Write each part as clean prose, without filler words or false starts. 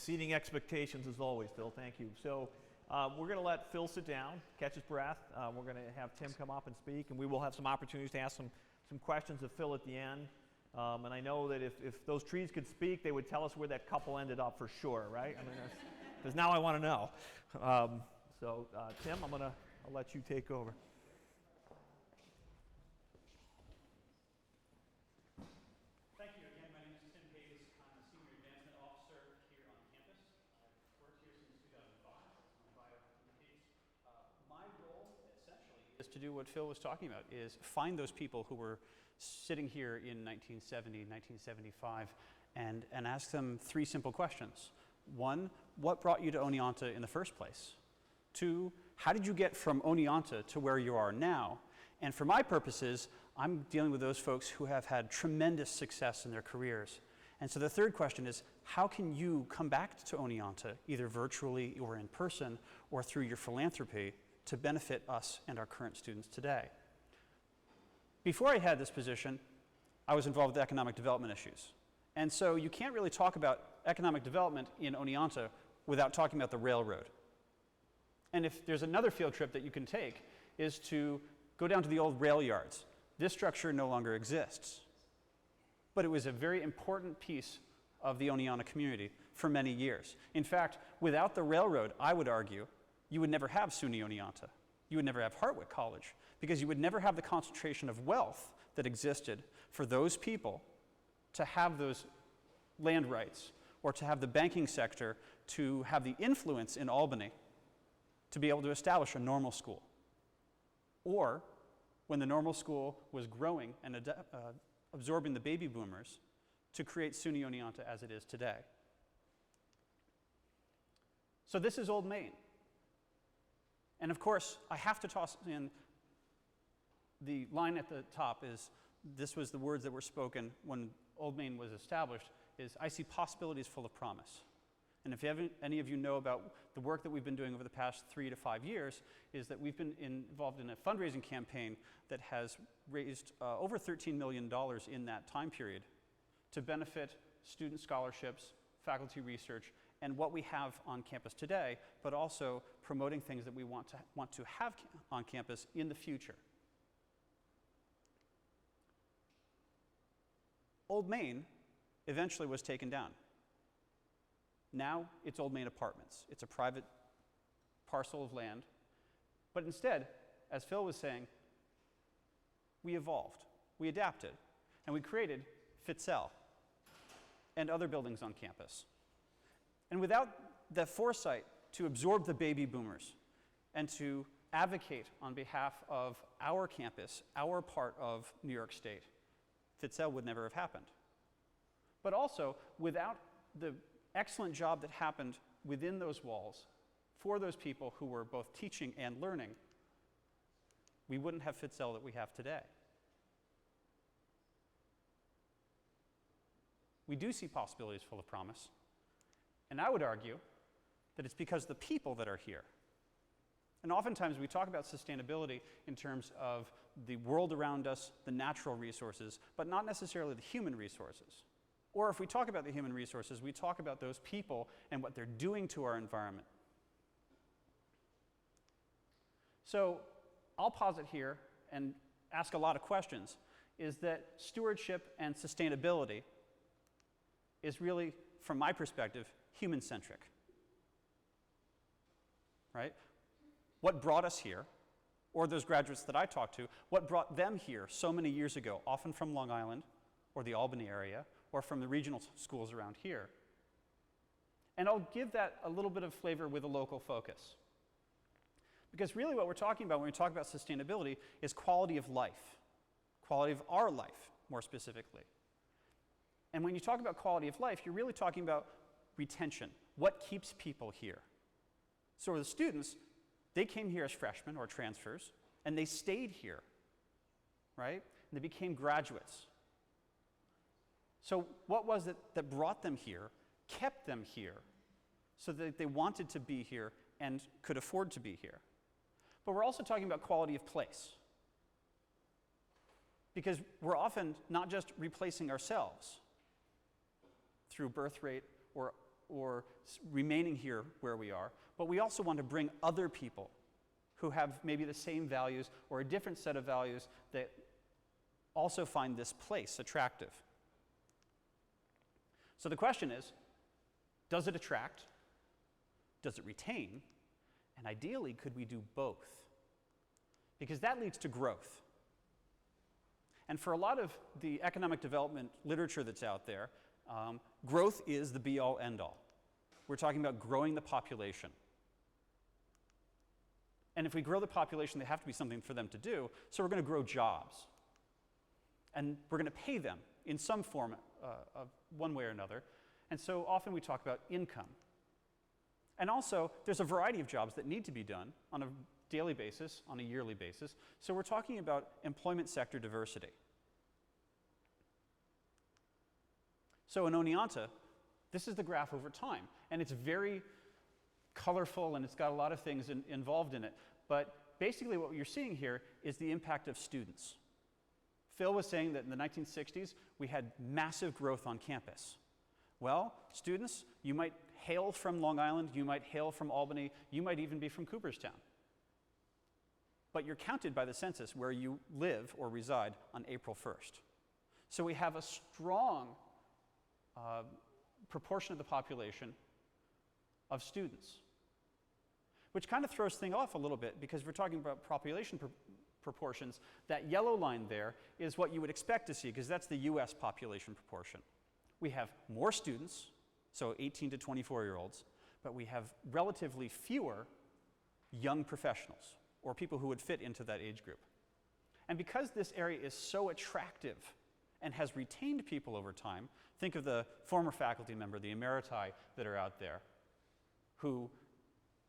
Exceeding expectations as always, Phil. Thank you. So we're going to let Phil sit down, catch his breath. We're going to have Tim come up and speak, and we will have some opportunities to ask some questions of Phil at the end. And I know that if those trees could speak, they would tell us where that couple ended up for sure, right? I mean, because now I want to know. Tim, I'll let you take over. Thank you again. My name is Tim Hayes. I'm a Senior Advancement Officer here on campus. I've worked here since 2005. My bio indicates. My role, essentially, is to do what Phil was talking about, is find those people who were sitting here in 1970, 1975, and ask them three simple questions. One, what brought you to Oneonta in the first place? Two, how did you get from Oneonta to where you are now? And for my purposes, I'm dealing with those folks who have had tremendous success in their careers. And so the third question is, how can you come back to Oneonta, either virtually or in person, or through your philanthropy, to benefit us and our current students today? Before I had this position, I was involved with economic development issues. And so you can't really talk about economic development in Oneonta without talking about the railroad. And if there's another field trip that you can take, is to go down to the old rail yards. This structure no longer exists. But it was a very important piece of the Oneonta community for many years. In fact, without the railroad, I would argue, you would never have SUNY Oneonta. You would never have Hartwick College, because you would never have the concentration of wealth that existed for those people to have those land rights, or to have the banking sector to have the influence in Albany to be able to establish a normal school. Or, when the normal school was growing and absorbing the baby boomers, to create SUNY Oneonta as it is today. So this is Old Main. And of course, I have to toss in the line at the top is, this was the words that were spoken when Old Main was established, is, I see possibilities full of promise. And if any of you know about the work that we've been doing over the past 3 to 5 years, is that we've been involved in a fundraising campaign that has raised over $13 million in that time period to benefit student scholarships, faculty research, and what we have on campus today, but also promoting things that we want to have on campus in the future. Old Main eventually was taken down. Now it's Old Main Apartments. It's a private parcel of land. But instead, as Phil was saying, we evolved, we adapted, and we created Fitzell and other buildings on campus. And without the foresight to absorb the baby boomers and to advocate on behalf of our campus, our part of New York State, Fitzell would never have happened. But also, without the excellent job that happened within those walls for those people who were both teaching and learning, we wouldn't have Fitzell that we have today. We do see possibilities full of promise. And I would argue that it's because of the people that are here. And oftentimes we talk about sustainability in terms of the world around us, the natural resources, but not necessarily the human resources. Or if we talk about the human resources, we talk about those people and what they're doing to our environment. So I'll pause it here and ask a lot of questions, is that stewardship and sustainability is really, from my perspective, human-centric, right? What brought us here, or those graduates that I talked to, what brought them here so many years ago, often from Long Island or the Albany area, or from the regional schools around here. And I'll give that a little bit of flavor with a local focus. Because really what we're talking about when we talk about sustainability is quality of life, quality of our life, more specifically. And when you talk about quality of life, you're really talking about retention. What keeps people here? So the students, they came here as freshmen or transfers, and they stayed here, right? And they became graduates. So what was it that brought them here, kept them here, so that they wanted to be here and could afford to be here? But we're also talking about quality of place. Because we're often not just replacing ourselves through birth rate or remaining here where we are, but we also want to bring other people who have maybe the same values or a different set of values that also find this place attractive. So the question is, does it attract? Does it retain? And ideally, could we do both? Because that leads to growth. And for a lot of the economic development literature that's out there, growth is the be-all, end-all. We're talking about growing the population. And if we grow the population, there have to be something for them to do, so we're going to grow jobs. And we're going to pay them in some form, of one way or another. And so often we talk about income. And also, there's a variety of jobs that need to be done on a daily basis, on a yearly basis. So we're talking about employment sector diversity. So in Oneonta, this is the graph over time. And it's very colorful, and it's got a lot of things involved in it. But basically what you're seeing here is the impact of students. Phil was saying that in the 1960s, we had massive growth on campus. Well, students, you might hail from Long Island, you might hail from Albany, you might even be from Cooperstown. But you're counted by the census where you live or reside on April 1st. So we have a strong proportion of the population of students, which kind of throws things off a little bit because we're talking about population proportions. That yellow line there is what you would expect to see because that's the US population proportion. We have more students, so 18 to 24-year-olds, but we have relatively fewer young professionals or people who would fit into that age group. And because this area is so attractive and has retained people over time, think of the former faculty member, the emeriti that are out there, who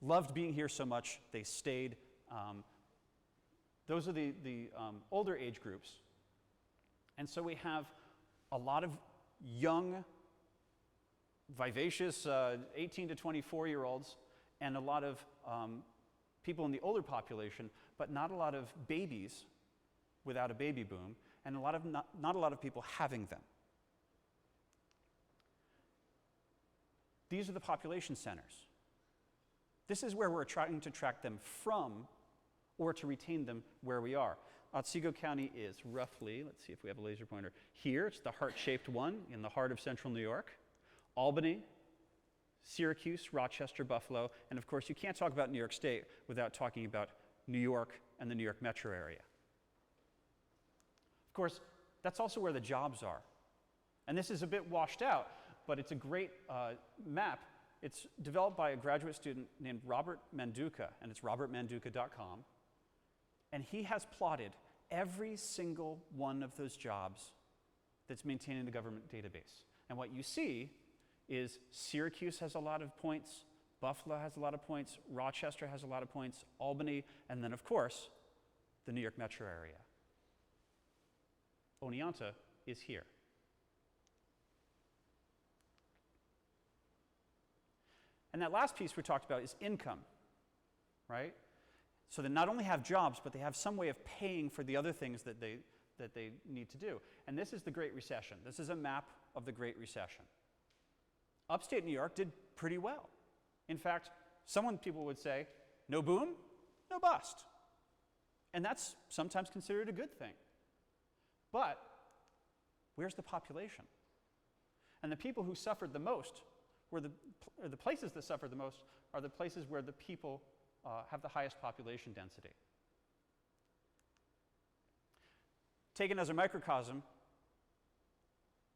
loved being here so much, they stayed. Those are the older age groups. And so we have a lot of young, vivacious 18 to 24-year-olds and a lot of people in the older population, but not a lot of babies without a baby boom, and not a lot of people having them. These are the population centers. This is where we're trying to attract them from or to retain them where we are. Otsego County is roughly, let's see if we have a laser pointer, here. It's the heart-shaped one in the heart of central New York. Albany, Syracuse, Rochester, Buffalo, and of course you can't talk about New York State without talking about New York and the New York metro area. Of course, that's also where the jobs are. And this is a bit washed out, but it's a great map. It's developed by a graduate student named Robert Manduca, and it's robertmanduca.com. And he has plotted every single one of those jobs that's maintained in the government database. And what you see is Syracuse has a lot of points, Buffalo has a lot of points, Rochester has a lot of points, Albany, and then of course, the New York metro area. Oneonta is here. And that last piece we talked about is income, right? So they not only have jobs, but they have some way of paying for the other things that they need to do. And this is the Great Recession. This is a map of the Great Recession. Upstate New York did pretty well. In fact, people would say, no boom, no bust. And that's sometimes considered a good thing. But where's the population? And the people who suffered the most or the places that suffer the most are the places where the people have the highest population density. Taken as a microcosm,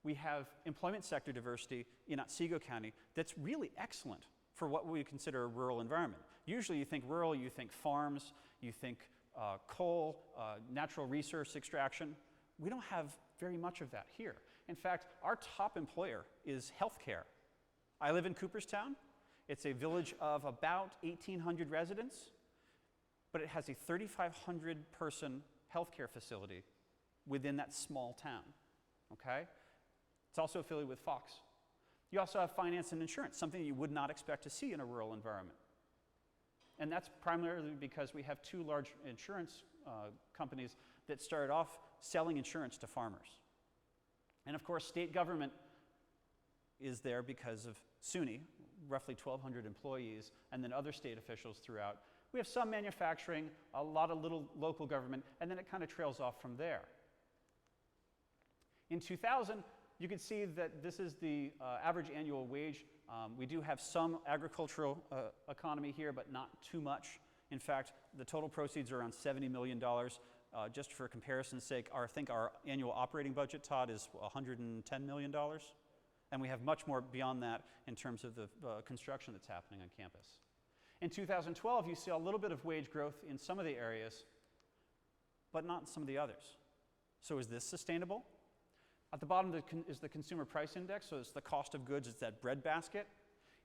we have employment sector diversity in Otsego County that's really excellent for what we consider a rural environment. Usually you think rural, you think farms, you think coal, natural resource extraction. We don't have very much of that here. In fact, our top employer is healthcare. I live in Cooperstown. It's a village of about 1,800 residents, but it has a 3,500 person healthcare facility within that small town, okay? It's also affiliated with Fox. You also have finance and insurance, something you would not expect to see in a rural environment. And that's primarily because we have two large insurance companies that started off selling insurance to farmers. And of course, state government is there because of SUNY, roughly 1,200 employees, and then other state officials throughout. We have some manufacturing, a lot of little local government, and then it kind of trails off from there. In 2000, you can see that this is the average annual wage. We do have some agricultural economy here, but not too much. In fact, the total proceeds are around $70 million. Just for comparison's sake, I think our annual operating budget, Todd, is $110 million. And we have much more beyond that in terms of the construction that's happening on campus. In 2012, you see a little bit of wage growth in some of the areas, but not in some of the others. So is this sustainable? At the bottom is the consumer price index, so it's the cost of goods, it's that breadbasket.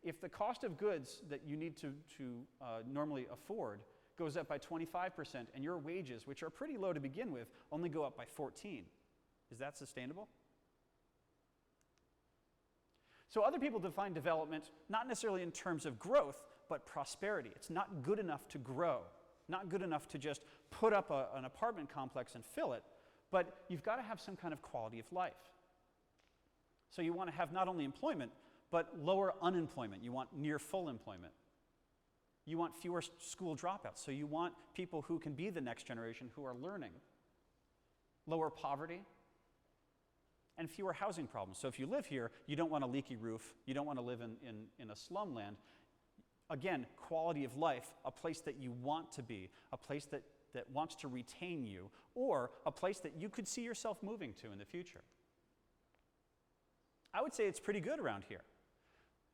If the cost of goods that you need to normally afford goes up by 25%, and your wages, which are pretty low to begin with, only go up by 14, is that sustainable? So other people define development not necessarily in terms of growth, but prosperity. It's not good enough to grow, not good enough to just put up an apartment complex and fill it, but you've got to have some kind of quality of life. So you want to have not only employment, but lower unemployment. You want near full employment. You want fewer school dropouts. So you want people who can be the next generation who are learning. Lower poverty, and fewer housing problems. So if you live here, you don't want a leaky roof. You don't want to live in a slumland. Again, quality of life, a place that you want to be, a place that wants to retain you, or a place that you could see yourself moving to in the future. I would say it's pretty good around here.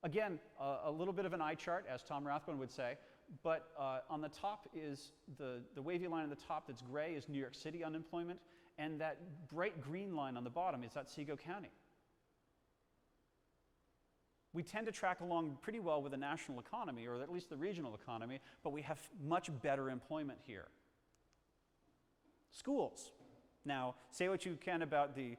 Again, a little bit of an eye chart, as Tom Rathbone would say, but on the top is the wavy line on the top that's gray is New York City unemployment, and that bright green line on the bottom is Otsego County. We tend to track along pretty well with the national economy, or at least the regional economy, but we have much better employment here. Schools. Now, say what you can about the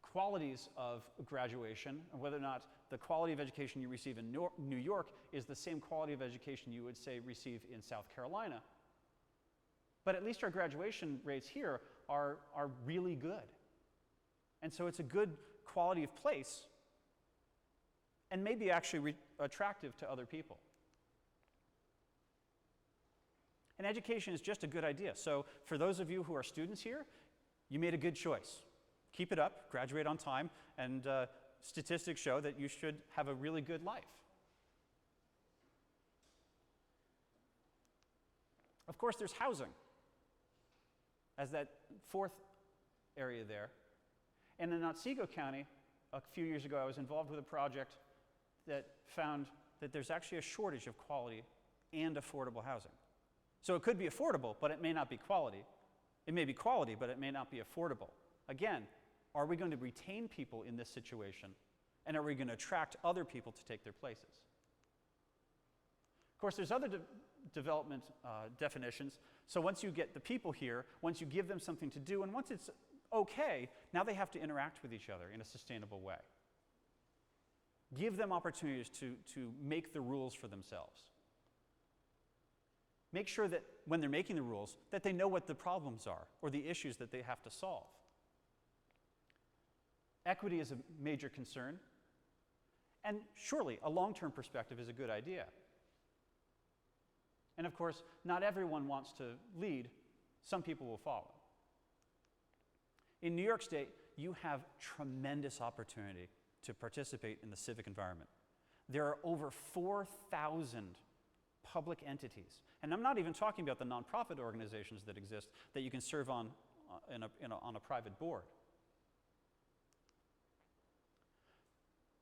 qualities of graduation, and whether or not the quality of education you receive in New York is the same quality of education you would, say, receive in South Carolina. But at least our graduation rates here are really good. And so it's a good quality of place, and maybe actually attractive to other people. And education is just a good idea. So for those of you who are students here, you made a good choice. Keep it up, graduate on time, and statistics show that you should have a really good life. Of course, there's housing as that fourth area there. And in Otsego County, a few years ago, I was involved with a project that found that there's actually a shortage of quality and affordable housing. So it could be affordable, but it may not be quality. It may be quality, but it may not be affordable. Again, are we going to retain people in this situation? And are we going to attract other people to take their places? Of course, there's other development definitions. So once you get the people here, once you give them something to do, and once it's okay, now they have to interact with each other in a sustainable way. Give them opportunities to make the rules for themselves. Make sure that when they're making the rules, that they know what the problems are or the issues that they have to solve. Equity is a major concern, and surely a long-term perspective is a good idea. And of course, not everyone wants to lead. Some people will follow. In New York State, you have tremendous opportunity to participate in the civic environment. There are over 4,000 public entities. And I'm not even talking about the nonprofit organizations that exist that you can serve on a private board.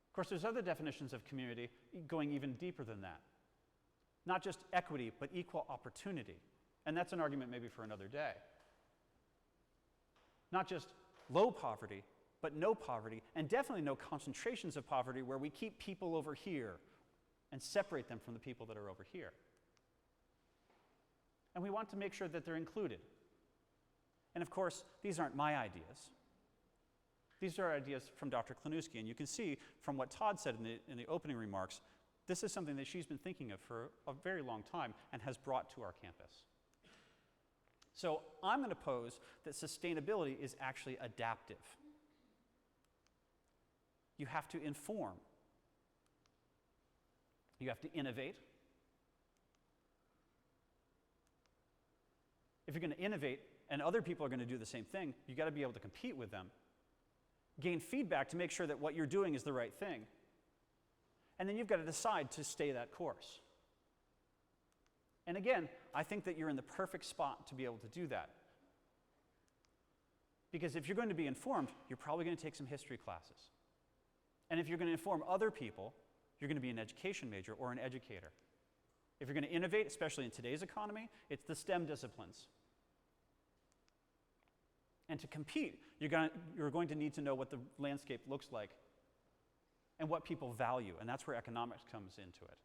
Of course, there's other definitions of community going even deeper than that. Not just equity, but equal opportunity. And that's an argument maybe for another day. Not just low poverty, but no poverty, and definitely no concentrations of poverty where we keep people over here and separate them from the people that are over here. And we want to make sure that they're included. And of course, these aren't my ideas. These are ideas from Dr. Klanuski, and you can see from what Todd said in the opening remarks, this is something that she's been thinking of for a very long time and has brought to our campus. So I'm going to pose that sustainability is actually adaptive. You have to inform. You have to innovate. If you're going to innovate and other people are going to do the same thing, you've got to be able to compete with them. Gain feedback to make sure that what you're doing is the right thing. And then you've got to decide to stay that course. And again, I think that you're in the perfect spot to be able to do that. Because if you're going to be informed, you're probably going to take some history classes. And if you're going to inform other people, you're going to be an education major or an educator. If you're going to innovate, especially in today's economy, it's the STEM disciplines. And to compete, you're going to need to know what the landscape looks like and what people value, and that's where economics comes into it.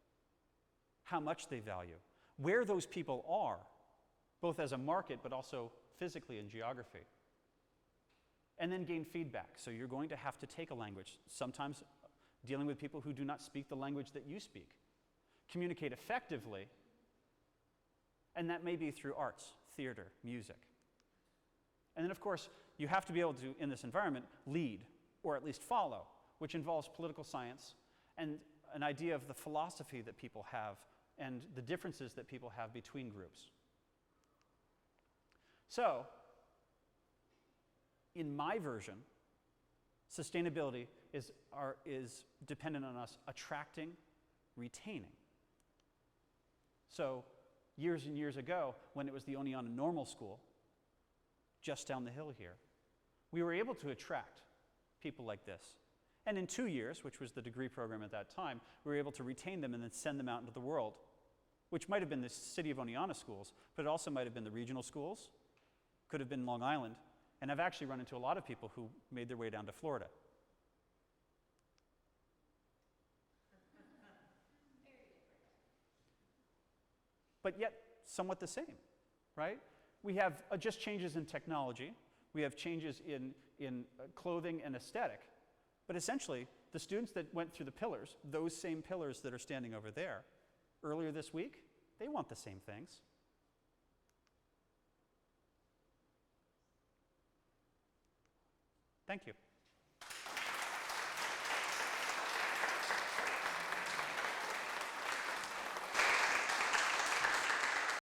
How much they value, where those people are, both as a market but also physically in geography. And then gain feedback. So you're going to have to take a language, sometimes dealing with people who do not speak the language that you speak. Communicate effectively, and that may be through arts, theater, music. And then, of course, you have to be able to, in this environment, lead, or at least follow, which involves political science and an idea of the philosophy that people have and the differences that people have between groups. So, in my version, sustainability is dependent on us attracting, retaining. So, years and years ago, when it was the Oneonta Normal School, just down the hill here, we were able to attract people like this. And in 2 years, which was the degree program at that time, we were able to retain them and then send them out into the world, which might have been the city of Oneonta schools, but it also might have been the regional schools, could have been Long Island, and I've actually run into a lot of people who made their way down to Florida. But yet, somewhat the same, right? We have just changes in technology. We have changes in clothing and aesthetic. But essentially, the students that went through the pillars, those same pillars that are standing over there, earlier this week, they want the same things. Thank you.